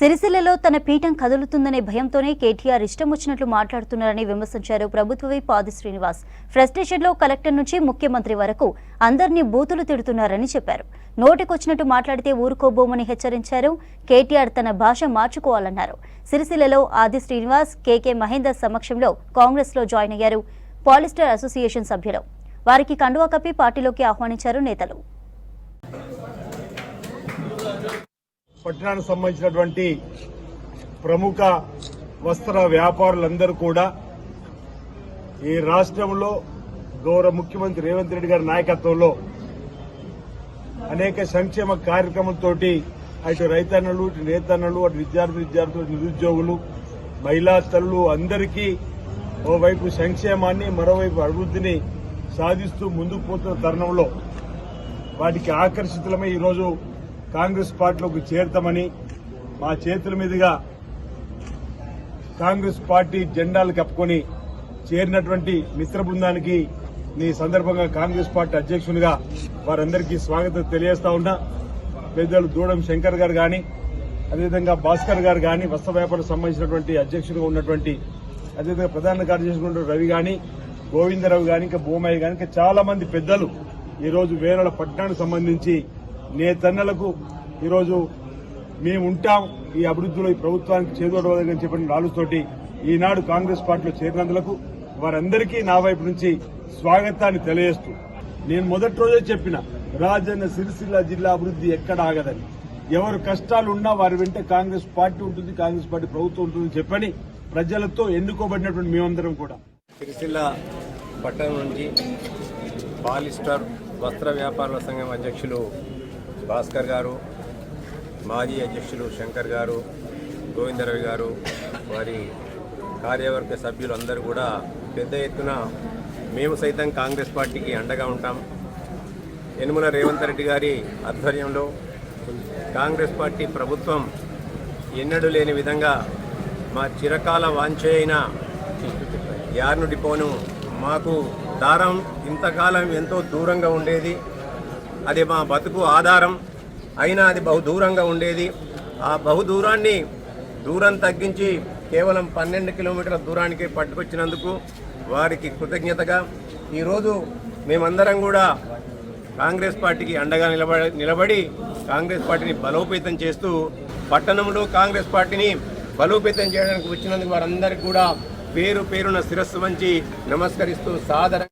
సిరిసిల్లలో తన పీఠం కదులుతుందనే భయంతోనే కేటీఆర్ ఇష్టం వచ్చినట్లు మాట్లాడుతున్నారని విమర్శించారు ప్రభుత్వ వైపు ఆది శ్రీనివాస్. ఫ్రస్ట్రేషన్లో కలెక్టర్ నుంచి ముఖ్యమంత్రి వరకు అందరినీ బూతులు తిడుతున్నారని చెప్పారు. నోటికొచ్చినట్టు మాట్లాడితే ఊరుకోబోమని హెచ్చరించారు. కేటీఆర్ తన భాష మార్చుకోవాలన్నారు. సిరిసిల్లలో ఆది శ్రీనివాస్, కేకే మహేందర్ సమక్షంలో కాంగ్రెస్లో జాయిన్ అయ్యారు. పాలిస్టర్ అసోసియేషన్ సభ్యులు. వారికి కండువా కప్పి పార్టీలోకి ఆహ్వానించారు నేతలు. పట్టణానికి సంబంధించినటువంటి ప్రముఖ వస్త్ర వ్యాపారులందరూ కూడా ఈ రాష్ట్రంలో గౌరవ ముఖ్యమంత్రి రేవంత్ రెడ్డి గారి నాయకత్వంలో అనేక సంక్షేమ కార్యక్రమాలతోటి అటు రైతన్నలు, ఇటు నేతన్నలు, అటు విద్యార్థులు, నిరుద్యోగులు, మహిళా తల్లులు అందరికీ ఓవైపు సంక్షేమాన్ని, మరోవైపు అభివృద్ధిని సాధిస్తూ ముందుకు పోతున్న తరుణంలో వాటికి ఆకర్షితులమై ఈరోజు కాంగ్రెస్ పార్టీలోకి చేరతామని మా చేతుల మీదుగా కాంగ్రెస్ పార్టీ జెండాలు కప్పుకొని చేరినటువంటి మిత్ర బృందానికి ఈ సందర్భంగా కాంగ్రెస్ పార్టీ అధ్యక్షునిగా వారందరికీ స్వాగతం తెలియజేస్తా ఉన్నా. పెద్దలు దూడం శంకర్ గారు గాని, అదేవిధంగా భాస్కర్ గారు గాని, వస్త్ర వ్యాపారం సంబంధించినటువంటి అధ్యక్షుడిగా ఉన్నటువంటి, అదేవిధంగా ప్రధాన కార్యదర్శి రవి గాని, గోవిందరావు గాని, ఇంకా భూమయ్య గాని, ఇంకా చాలా మంది పెద్దలు ఈరోజు వేరేల పట్టణానికి సంబంధించి నేతన్నలకు ఈరోజు మేము ఉంటాం, ఈ అభివృద్ధిలో ఈ ప్రభుత్వానికి చేదోడవదని చెప్పిన ఆలోచనతోటి ఈనాడు కాంగ్రెస్ పార్టీలో చేరినందుకు వారందరికీ నా వైపు నుంచి స్వాగతాన్ని తెలియజేస్తూ, నేను మొదటి రోజే చెప్పిన రాజన్న సిరిసిల్ల జిల్లా అభివృద్ధి ఎక్కడ ఆగదని, ఎవరు కష్టాలు ఉన్నా వారి వెంట కాంగ్రెస్ పార్టీ ఉంటుంది, కాంగ్రెస్ పార్టీ ప్రభుత్వం ఉంటుందని చెప్పని ప్రజలతో ఎన్నుకోబడినటువంటి మేమందరం కూడా సిరిసిల్ల పట్టణం నుంచి పాలిస్టర్ వస్త్ర వ్యాపారుల సంఘం అధ్యక్షులు భాస్కర్ గారు, మాజీ అధ్యక్షులు శంకర్ గారు, గోవిందరావు గారు, వారి కార్యవర్గ సభ్యులు అందరూ కూడా పెద్ద ఎత్తున మేము సైతం కాంగ్రెస్ పార్టీకి అండగా ఉంటాం. యనమల రేవంత్ రెడ్డి గారి ఆధ్వర్యంలో కాంగ్రెస్ పార్టీ ప్రభుత్వం ఎన్నడూ లేని విధంగా మా చిరకాల వాంఛ అయిన యార్ను డిపోను మాకు దారం ఇంతకాలం ఎంతో దూరంగా ఉండేది. అది మా బతుకు ఆధారం అయినా అది బహుదూరంగా ఉండేది. ఆ బహుదూరాన్ని దూరం తగ్గించి కేవలం 12 కిలోమీటర్ల దూరానికి పట్టుకొచ్చినందుకు వారికి కృతజ్ఞతగా ఈరోజు మేమందరం కూడా కాంగ్రెస్ పార్టీకి అండగా నిలబడి కాంగ్రెస్ పార్టీని బలోపేతం చేస్తూ పట్టణంలో కాంగ్రెస్ పార్టీని బలోపేతం చేయడానికి వచ్చినందుకు వారందరికీ కూడా పేరు పేరున శిరస్సు వంచి నమస్కరిస్తూ సాదరంగా